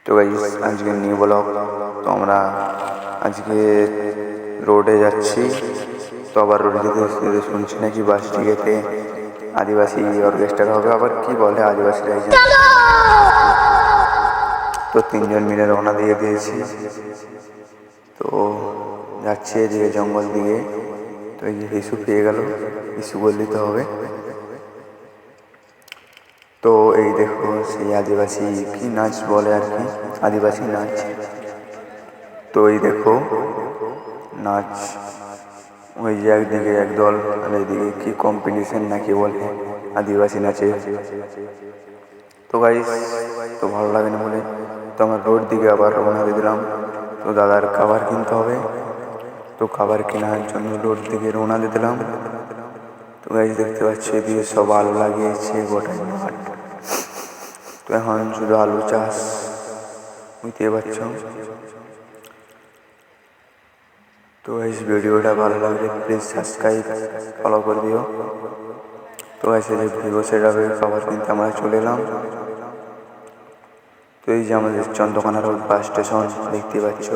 তো গাইস আজকে new blog. তো আমরা আজকে রোডে যাচ্ছি। তো আবার রোডে যেতে শুনছি নাকি বাসটিকেতে আদিবাসী অর্কেস্ট্রা হবে, আবার কি বলে আদিবাসীরা। তো তিনজন মিলে রওনা দিয়ে দিয়েছি। তো যাচ্ছি এদিকে জঙ্গল দিকে। তো এই যে হিসু পেয়ে গেল, হিসু বললি তো হবে। তো এই দেখো সেই আদিবাসী কি নাচ বলে আর কি, আদিবাসী নাচ। তো এই দেখো নাচ, ওই যে একদিকে একদল আর এইদিকে কি কম্পিটিশন নাকি বলে আদিবাসী নাচে। তো গাইস তো ভালো লাগে না বলে তো আমার রোড দিকে আবার রওনা দিয়ে দিলাম। তো দাদার খাবার কিনতে হবে, তো খাবার কেনার জন্য রোড দিকে রওনা দিয়ে দিলাম। তো গাইস দেখতে পাচ্ছি এদিকে সব আলু লাগিয়েছে গোটাই মাঠ। তো এখন শুধু আলু চাষ, বুঝতে পারছ। তো গাইস ভিডিওটা ভালো লাগলে প্লিজ সাবস্ক্রাইব ফলো করে দিও। তো গাইস এই যে ভিভো সেটআপে খাবার কিনতে আমরা চলে এলাম। তো এই যে আমাদের চন্দ্রকোনা রোড বাস স্টেশন দেখতে পাচ্ছ।